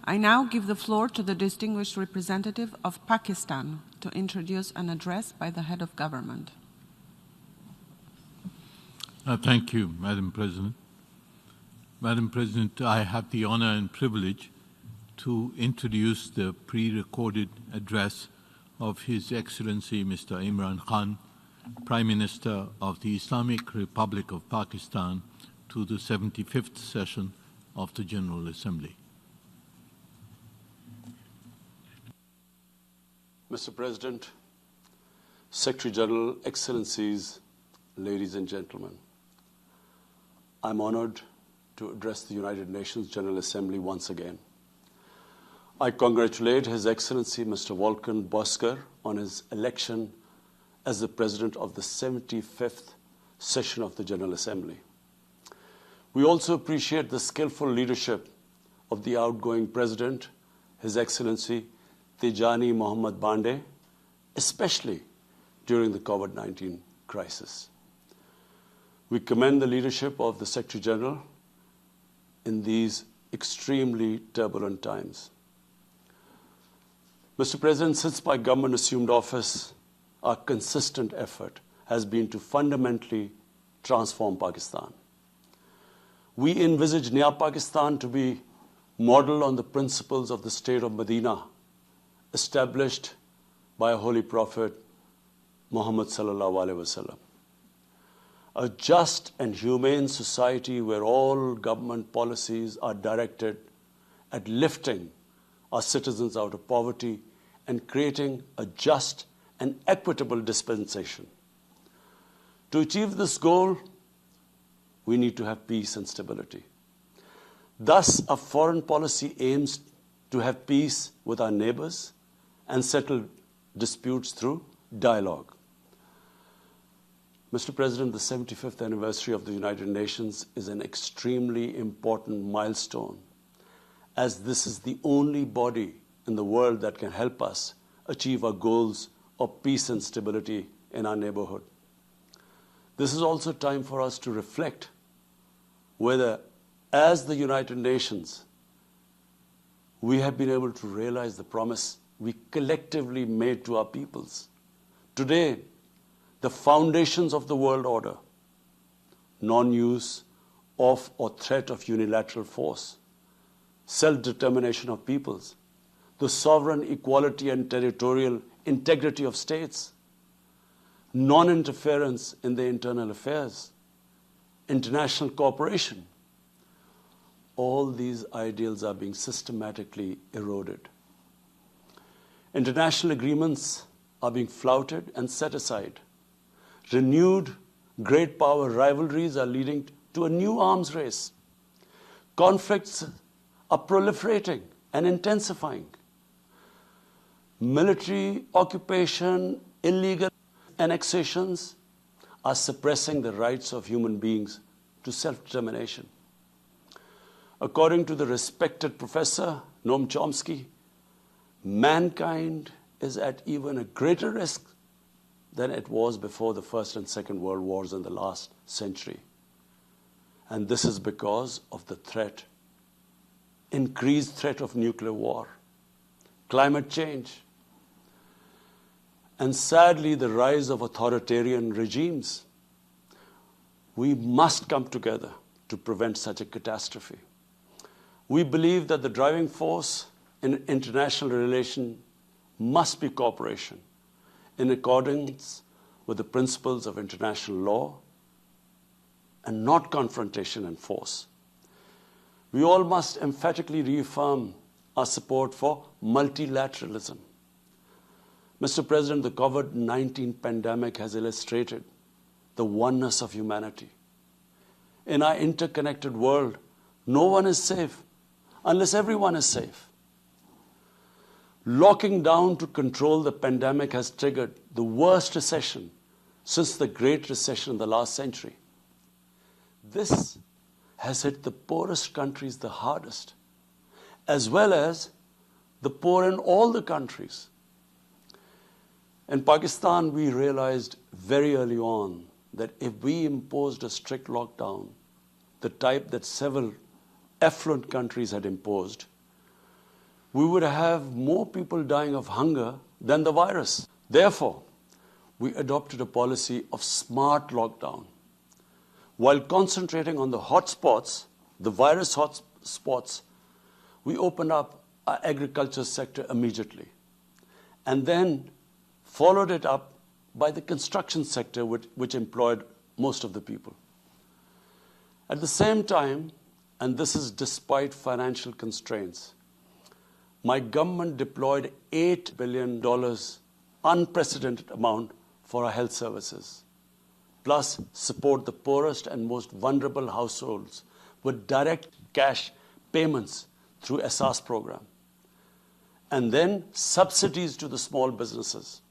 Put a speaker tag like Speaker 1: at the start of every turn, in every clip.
Speaker 1: I now give the floor to the distinguished representative of Pakistan to introduce an address by the head of government.
Speaker 2: Thank you, Madam President. Madam President, I have the honor and privilege to introduce the pre-recorded address of His Excellency Mr. Imran Khan, Prime Minister of the Islamic Republic of Pakistan, to the 75th session of the General Assembly.
Speaker 3: Mr. President, Secretary General, Excellencies, ladies and gentlemen, I'm honored to address the United Nations General Assembly once again. I congratulate His Excellency Mr. Volkan Bozkır on his election as the President of the 75th session of the General Assembly. We also appreciate the skillful leadership of the outgoing President, His Excellency Tijani Mohammad Bande, especially during the COVID-19 crisis. We commend the leadership of the Secretary General in these extremely turbulent times. Mr. President, since my government assumed office, our consistent effort has been to fundamentally transform Pakistan. We envisage Naya Pakistan to be modeled on the principles of the state of Medina, established by a holy prophet, Muhammad sallallahu alaihi wasallam. A just and humane society where all government policies are directed at lifting our citizens out of poverty and creating a just and equitable dispensation. To achieve this goal, we need to have peace and stability. Thus, our foreign policy aims to have peace with our neighbors and settle disputes through dialogue. Mr. President, the 75th anniversary of the United Nations is an extremely important milestone, as this is the only body in the world that can help us achieve our goals of peace and stability in our neighborhood. This is also time for us to reflect whether, as the United Nations, we have been able to realize the promise we collectively made to our peoples. Today, the foundations of the world order, non-use of or threat of unilateral force, self-determination of peoples, the sovereign equality and territorial integrity of states, non-interference in their internal affairs, international cooperation. All these ideals are being systematically eroded. International agreements are being flouted and set aside. Renewed great power rivalries are leading to a new arms race. Conflicts are proliferating and intensifying. Military occupation, illegal annexations are suppressing the rights of human beings to self-determination. According to the respected professor Noam Chomsky, mankind is at even a greater risk than it was before the First and Second World Wars in the last century. And this is because of the threat, increased threat of nuclear war, climate change, and sadly the rise of authoritarian regimes. We must come together to prevent such a catastrophe. We believe that the driving force in international relations must be cooperation in accordance with the principles of international law and not confrontation and force. We all must emphatically reaffirm our support for multilateralism. Mr. President, the COVID-19 pandemic has illustrated the oneness of humanity. In our interconnected world, no one is safe unless everyone is safe. Locking down to control the pandemic has triggered the worst recession since the Great Recession in the last century. This has hit the poorest countries the hardest, as well as the poor in all the countries. In Pakistan, we realized very early on that if we imposed a strict lockdown, the type that several affluent countries had imposed, we would have more people dying of hunger than the virus. Therefore, we adopted a policy of smart lockdown. While concentrating on the hotspots, the virus hotspots, we opened up our agriculture sector immediately and then followed it up by the construction sector, which employed most of the people. At the same time, and this is despite financial constraints, my government deployed $8 billion, unprecedented amount, for our health services, plus support the poorest and most vulnerable households with direct cash payments through SARS program, and then subsidies to the small businesses.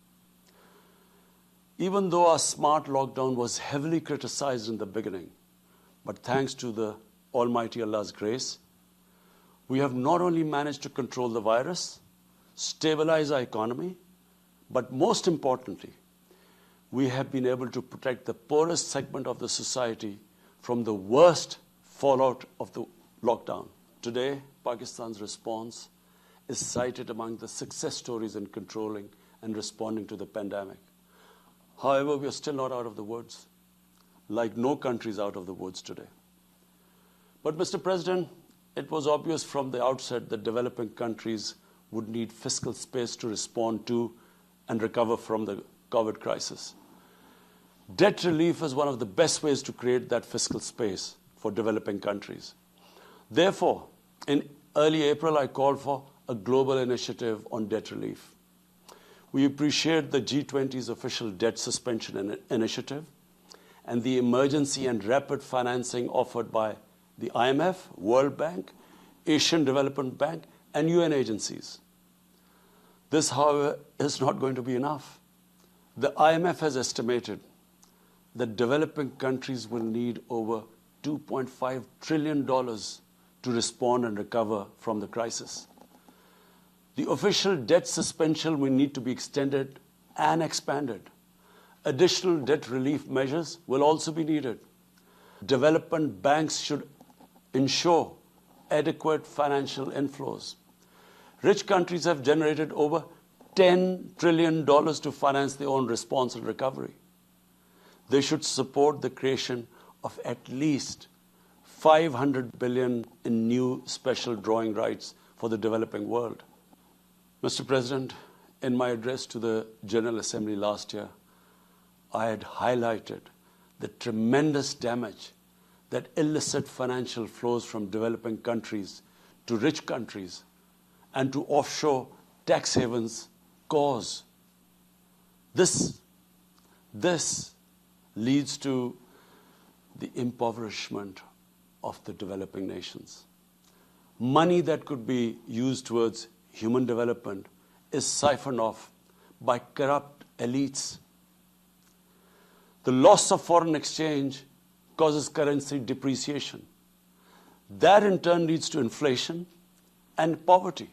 Speaker 3: Even though our smart lockdown was heavily criticized in the beginning, but thanks to the Almighty Allah's grace, we have not only managed to control the virus, stabilize our economy, but most importantly, we have been able to protect the poorest segment of the society from the worst fallout of the lockdown. Today, Pakistan's response is cited among the success stories in controlling and responding to the pandemic. However, we are still not out of the woods, like no country is out of the woods today. But, Mr. President, it was obvious from the outset that developing countries would need fiscal space to respond to and recover from the COVID crisis. Debt relief is one of the best ways to create that fiscal space for developing countries. Therefore, in early April, I called for a global initiative on debt relief. We appreciate the G20's official debt suspension initiative and the emergency and rapid financing offered by the IMF, World Bank, Asian Development Bank, and UN agencies. This, however, is not going to be enough. The IMF has estimated that developing countries will need over $2.5 trillion to respond and recover from the crisis. The official debt suspension will need to be extended and expanded. Additional debt relief measures will also be needed. Development banks should ensure adequate financial inflows. Rich countries have generated over $10 trillion to finance their own response and recovery. They should support the creation of at least $500 billion in new special drawing rights for the developing world. Mr. President, in my address to the General Assembly last year, I had highlighted the tremendous damage that illicit financial flows from developing countries to rich countries and to offshore tax havens cause. This leads to the impoverishment of the developing nations. Money that could be used towards human development is siphoned off by corrupt elites. The loss of foreign exchange causes currency depreciation. That in turn leads to inflation and poverty.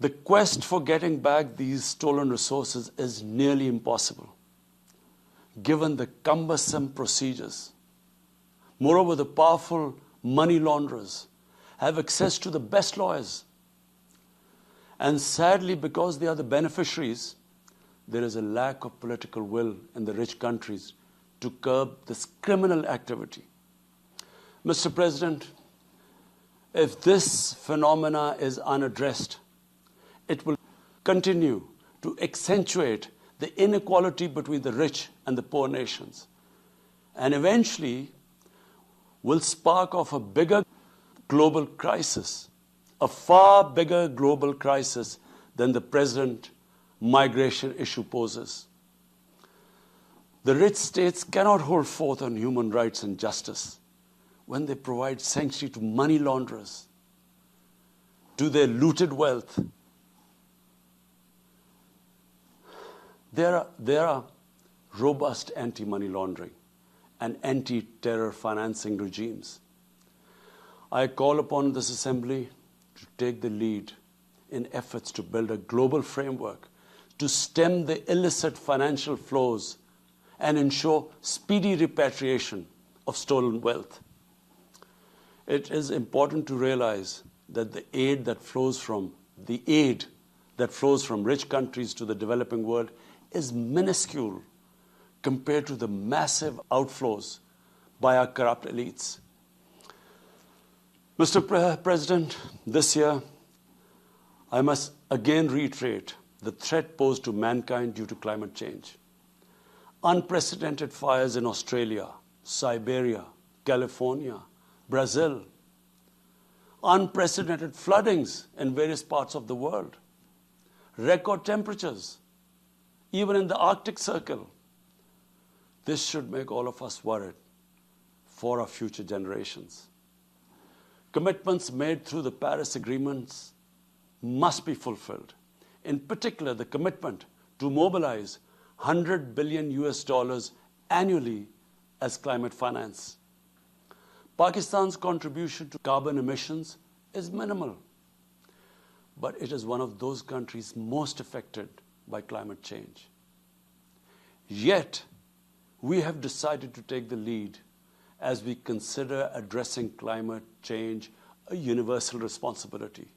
Speaker 3: The quest for getting back these stolen resources is nearly impossible, given the cumbersome procedures. Moreover, the powerful money launderers have access to the best lawyers. And sadly, because they are the beneficiaries, there is a lack of political will in the rich countries to curb this criminal activity. Mr. President, if this phenomena is unaddressed, it will continue to accentuate the inequality between the rich and the poor nations, and eventually will spark off a bigger global crisis, a far bigger global crisis than the present migration issue poses. The rich states cannot hold forth on human rights and justice when they provide sanctuary to money launderers, to their looted wealth. There are robust anti-money laundering and anti-terror financing regimes. I call upon this Assembly to take the lead in efforts to build a global framework to stem the illicit financial flows and ensure speedy repatriation of stolen wealth. It is important to realize that the aid that flows from rich countries to the developing world is minuscule compared to the massive outflows by our corrupt elites. Mr. President, this year, I must again reiterate the threat posed to mankind due to climate change. Unprecedented fires in Australia, Siberia, California, Brazil. Unprecedented floodings in various parts of the world. Record temperatures, even in the Arctic Circle. This should make all of us worried for our future generations. Commitments made through the Paris agreements must be fulfilled. In particular, the commitment to mobilize $100 billion annually as climate finance. Pakistan's contribution to carbon emissions is minimal, but it is one of those countries most affected by climate change. Yet, we have decided to take the lead as we consider addressing climate change a universal responsibility.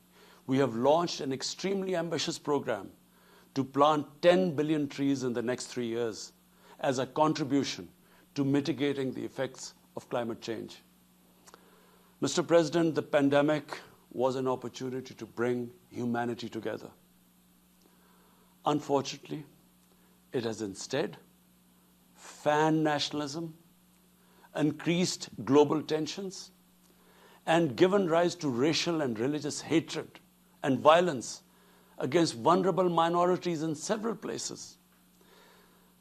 Speaker 3: We have launched an extremely ambitious program to plant 10 billion trees in the next 3 years as a contribution to mitigating the effects of climate change. Mr. President, the pandemic was an opportunity to bring humanity together. Unfortunately, it has instead fanned nationalism, increased global tensions, and given rise to racial and religious hatred and violence against vulnerable minorities in several places.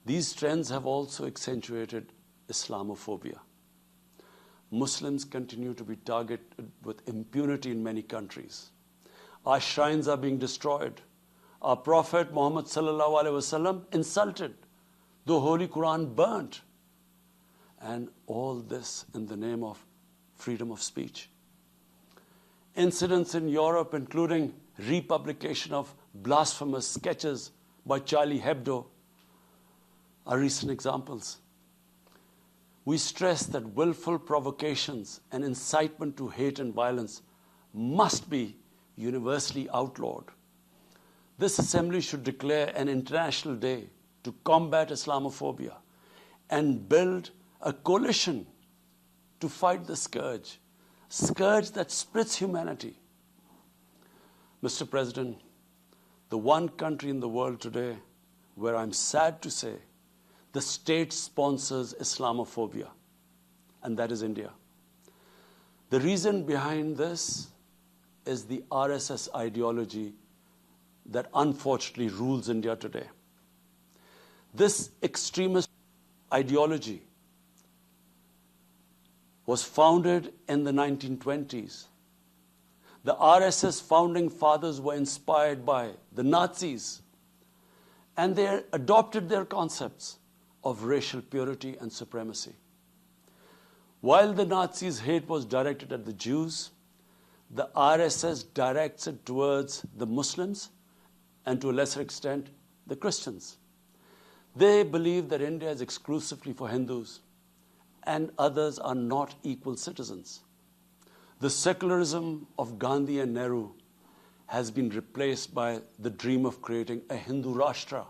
Speaker 3: These trends have also accentuated Islamophobia. Muslims continue to be targeted with impunity in many countries. Our shrines are being destroyed. Our Prophet Muhammad sallallahu alaihi wasallam insulted. The Holy Quran burnt. And all this in the name of freedom of speech. Incidents in Europe, including republication of blasphemous sketches by Charlie Hebdo, are recent examples. We stress that willful provocations and incitement to hate and violence must be universally outlawed. This assembly should declare an international day to combat Islamophobia and build a coalition to fight the scourge that splits humanity. Mr. President, the one country in the world today where I'm sad to say the state sponsors Islamophobia, and that is India. The reason behind this is the RSS ideology that unfortunately rules India today. This extremist ideology was founded in the 1920s. The RSS founding fathers were inspired by the Nazis, and they adopted their concepts of racial purity and supremacy. While the Nazis' hate was directed at the Jews, the RSS directs it towards the Muslims and to a lesser extent, the Christians. They believe that India is exclusively for Hindus and others are not equal citizens. The secularism of Gandhi and Nehru has been replaced by the dream of creating a Hindu Rashtra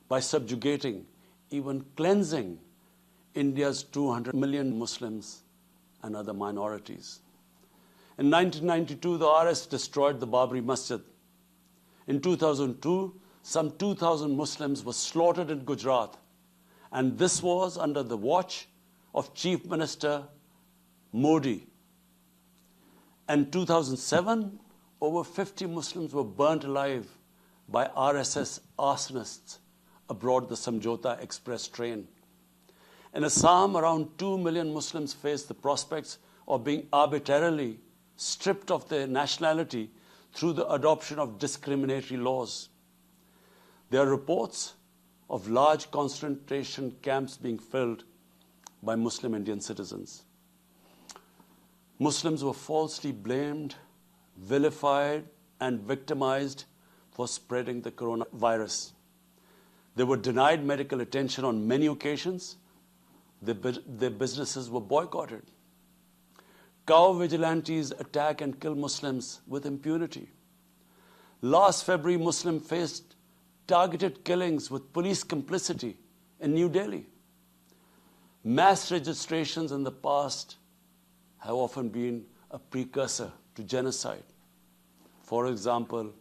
Speaker 3: by subjugating, even cleansing, India's 200 million Muslims and other minorities. In 1992, the RS destroyed the Babri Masjid. In 2002, some 2,000 Muslims were slaughtered in Gujarat, and this was under the watch of Chief Minister Modi. In 2007, over 50 Muslims were burnt alive by RSS arsonists aboard the Samjhauta Express train. In Assam, around 2 million Muslims face the prospects of being arbitrarily stripped of their nationality through the adoption of discriminatory laws. There are reports of large concentration camps being filled by Muslim Indian citizens. Muslims were falsely blamed, vilified, and victimized for spreading the coronavirus. They were denied medical attention on many occasions. Their businesses were boycotted. Cow vigilantes attack and kill Muslims with impunity. Last February, Muslims faced targeted killings with police complicity in New Delhi. Mass registrations in the past have often been a precursor to genocide. For example,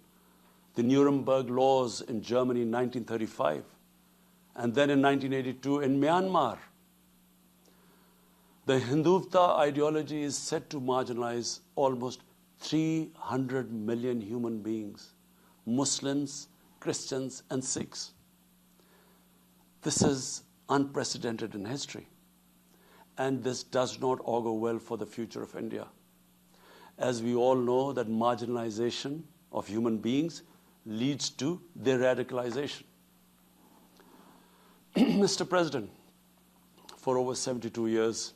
Speaker 3: the Nuremberg laws in Germany in 1935, and then in 1982 in Myanmar. The Hindutva ideology is set to marginalize almost 300 million human beings, Muslims, Christians, and Sikhs. This is unprecedented in history, and this does not augur well for the future of India. As we all know, that marginalization of human beings leads to their radicalization. Mr. President, for over 72 years,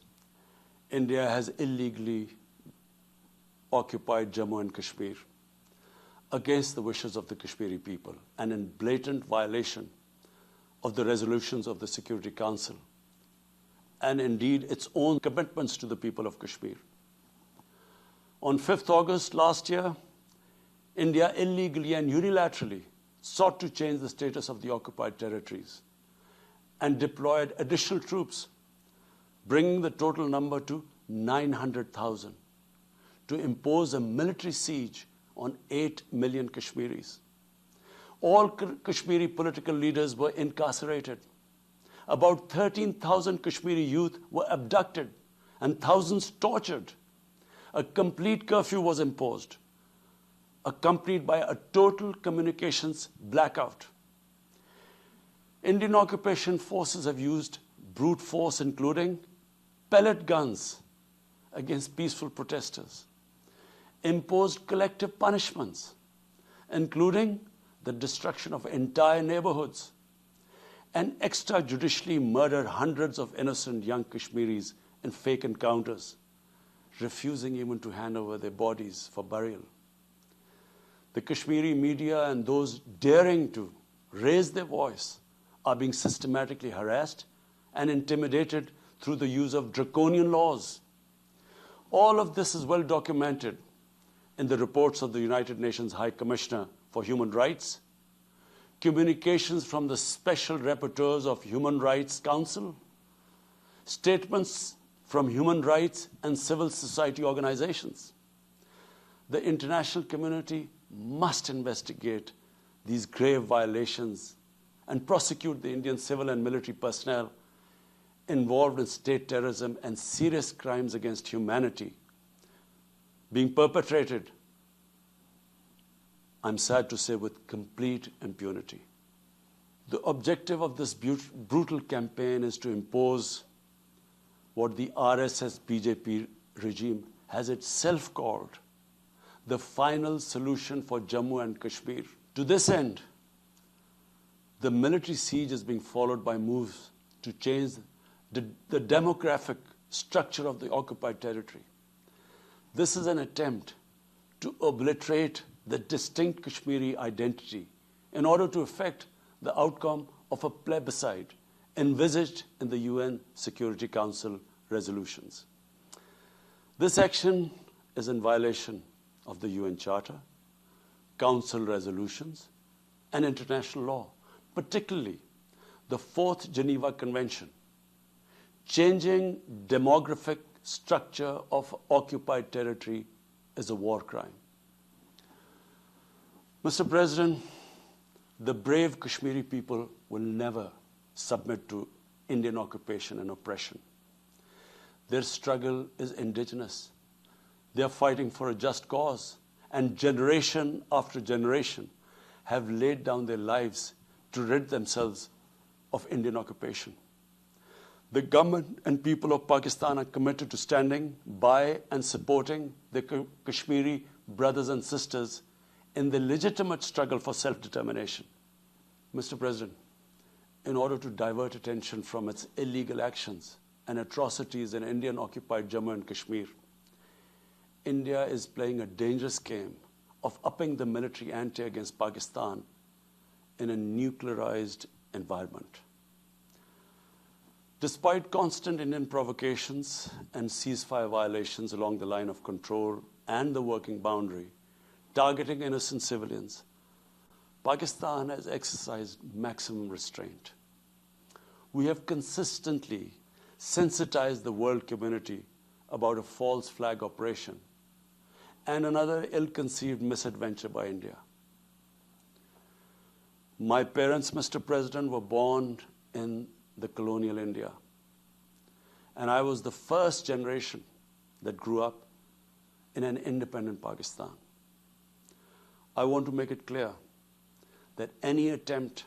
Speaker 3: India has illegally occupied Jammu and Kashmir against the wishes of the Kashmiri people and in blatant violation of the resolutions of the Security Council and indeed its own commitments to the people of Kashmir. On 5th August last year, India illegally and unilaterally sought to change the status of the occupied territories and deployed additional troops, bringing the total number to 900,000, to impose a military siege on 8 million Kashmiris. All Kashmiri political leaders were incarcerated. About 13,000 Kashmiri youth were abducted and thousands tortured. A complete curfew was imposed, accompanied by a total communications blackout. Indian occupation forces have used brute force, including pellet guns against peaceful protesters, imposed collective punishments, including the destruction of entire neighborhoods, and extrajudicially murdered hundreds of innocent young Kashmiris in fake encounters, refusing even to hand over their bodies for burial. The Kashmiri media and those daring to raise their voice are being systematically harassed and intimidated through the use of draconian laws. All of this is well documented in the reports of the United Nations High Commissioner for Human Rights, communications from the Special Rapporteurs of Human Rights Council, statements from human rights and civil society organizations. The international community must investigate these grave violations and prosecute the Indian civil and military personnel involved in state terrorism and serious crimes against humanity being perpetrated, I'm sad to say, with complete impunity. The objective of this brutal campaign is to impose what the RSS BJP regime has itself called the final solution for Jammu and Kashmir. To this end, the military siege is being followed by moves to change the demographic structure of the occupied territory. This is an attempt to obliterate the distinct Kashmiri identity in order to effect the outcome of a plebiscite envisaged in the UN Security Council resolutions. This action is in violation of the UN Charter, Council resolutions, and international law, particularly the 4th Geneva Convention. Changing demographic structure of occupied territory is a war crime. Mr. President, the brave Kashmiri people will never submit to Indian occupation and oppression. Their struggle is indigenous. They are fighting for a just cause, and generation after generation have laid down their lives to rid themselves of Indian occupation. The government and people of Pakistan are committed to standing by and supporting their Kashmiri brothers and sisters in the legitimate struggle for self-determination. Mr. President, in order to divert attention from its illegal actions and atrocities in Indian-occupied Jammu and Kashmir, India is playing a dangerous game of upping the military ante against Pakistan in a nuclearized environment. Despite constant Indian provocations and ceasefire violations along the line of control and the working boundary, targeting innocent civilians, Pakistan has exercised maximum restraint. We have consistently sensitized the world community about a false flag operation and another ill-conceived misadventure by India. My parents, Mr. President, were born in the colonial India, and I was the first generation that grew up in an independent Pakistan. I want to make it clear that any attempt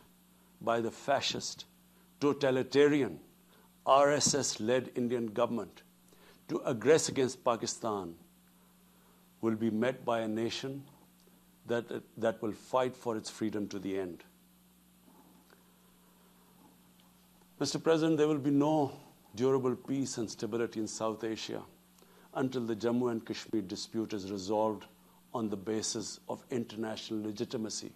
Speaker 3: by the fascist, totalitarian, RSS-led Indian government to aggress against Pakistan will be met by a nation that will fight for its freedom to the end. Mr. President, there will be no durable peace and stability in South Asia until the Jammu and Kashmir dispute is resolved on the basis of international legitimacy.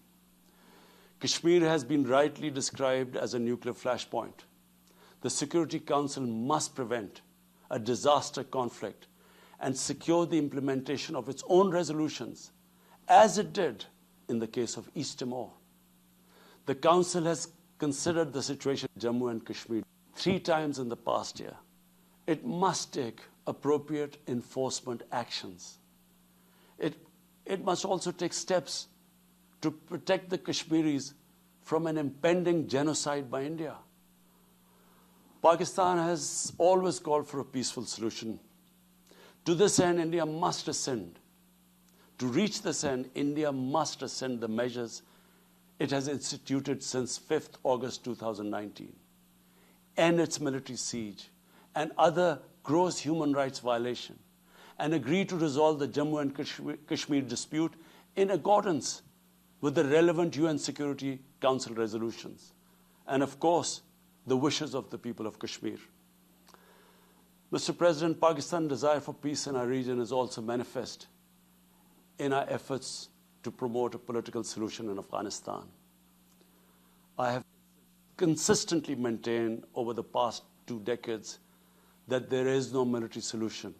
Speaker 3: Kashmir has been rightly described as a nuclear flashpoint. The Security Council must prevent a disaster conflict and secure the implementation of its own resolutions, as it did in the case of East Timor. The Council has considered the situation in Jammu and Kashmir 3 times in the past year. It must take appropriate enforcement actions. It must also take steps to protect the Kashmiris from an impending genocide by India. Pakistan has always called for a peaceful solution. To this end, India must ascend. To reach this end, India must ascend the measures it has instituted since 5th August 2019, end its military siege and other gross human rights violations, and agree to resolve the Jammu and Kashmir dispute in accordance with the relevant UN Security Council resolutions, and of course, the wishes of the people of Kashmir. Mr. President, Pakistan's desire for peace in our region is also manifest in our efforts to promote a political solution in Afghanistan. I have consistently maintained over the past 2 decades that there is no military solution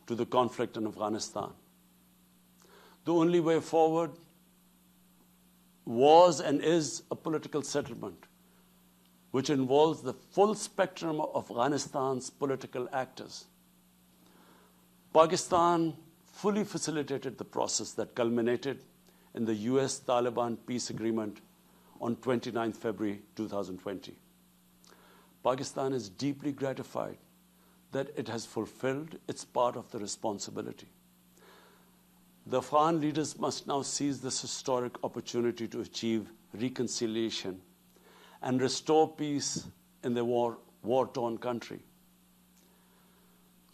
Speaker 3: to the conflict in Afghanistan. The only way forward was and is a political settlement, which involves the full spectrum of Afghanistan's political actors. Pakistan fully facilitated the process that culminated in the US-Taliban peace agreement on 29 February 2020. Pakistan is deeply gratified that it has fulfilled its part of the responsibility. The Afghan leaders must now seize this historic opportunity to achieve reconciliation and restore peace in their war-torn country.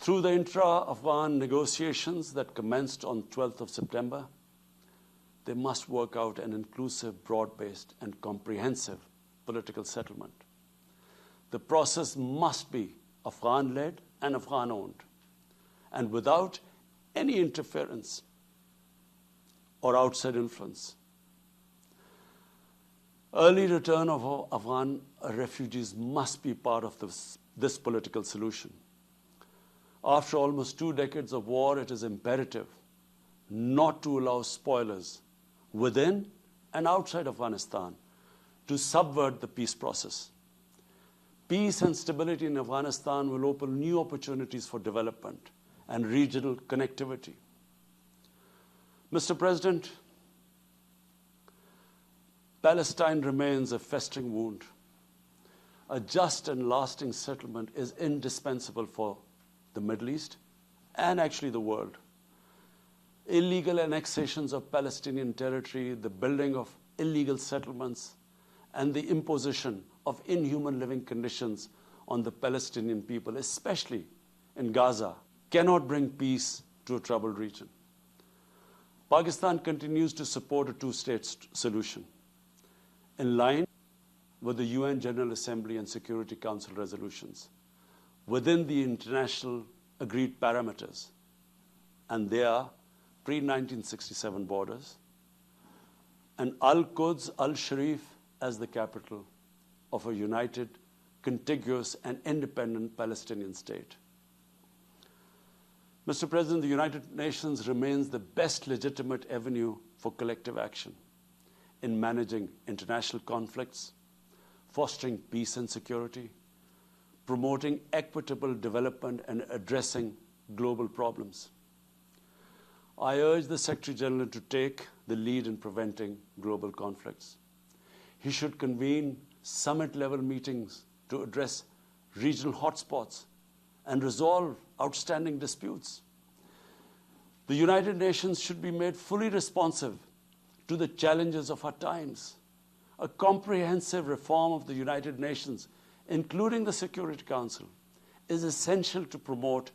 Speaker 3: Through the intra-Afghan negotiations that commenced on 12th of September, they must work out an inclusive, broad-based, and comprehensive political settlement. The process must be Afghan-led and Afghan-owned, and without any interference or outside influence. Early return of Afghan refugees must be part of this political solution. After almost 2 decades of war, it is imperative not to allow spoilers within and outside Afghanistan to subvert the peace process. Peace and stability in Afghanistan will open new opportunities for development and regional connectivity. Mr. President, Palestine remains a festering wound. A just and lasting settlement is indispensable for the Middle East and actually the world. Illegal annexations of Palestinian territory, the building of illegal settlements, and the imposition of inhuman living conditions on the Palestinian people, especially in Gaza, cannot bring peace to a troubled region. Pakistan continues to support a 2-state solution in line with the UN General Assembly and Security Council resolutions within the international agreed parameters, and they are pre-1967 borders, and Al-Quds, Al-Sharif as the capital of a united contiguous and independent Palestinian state. Mr. President, the United Nations remains the best legitimate avenue for collective action in managing international conflicts, fostering peace and security, promoting equitable development, and addressing global problems. I urge the Secretary General to take the lead in preventing global conflicts. He should convene summit-level meetings to address regional hotspots and resolve outstanding disputes. The United Nations should be made fully responsive to the challenges of our times. A comprehensive reform of the United Nations, including the Security Council, is essential to promote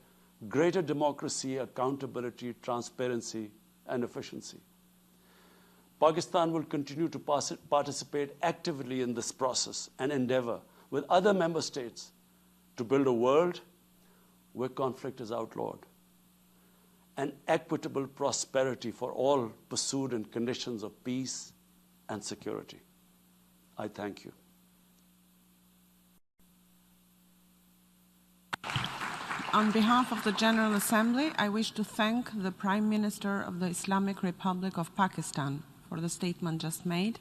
Speaker 3: greater democracy, accountability, transparency, and efficiency. Pakistan will continue to participate actively in this process and endeavor with other member states to build a world where conflict is outlawed and equitable prosperity for all pursued in conditions of peace and security. I thank you.
Speaker 1: On behalf of the General Assembly, I wish to thank the Prime Minister of the Islamic Republic of Pakistan for the statement just made.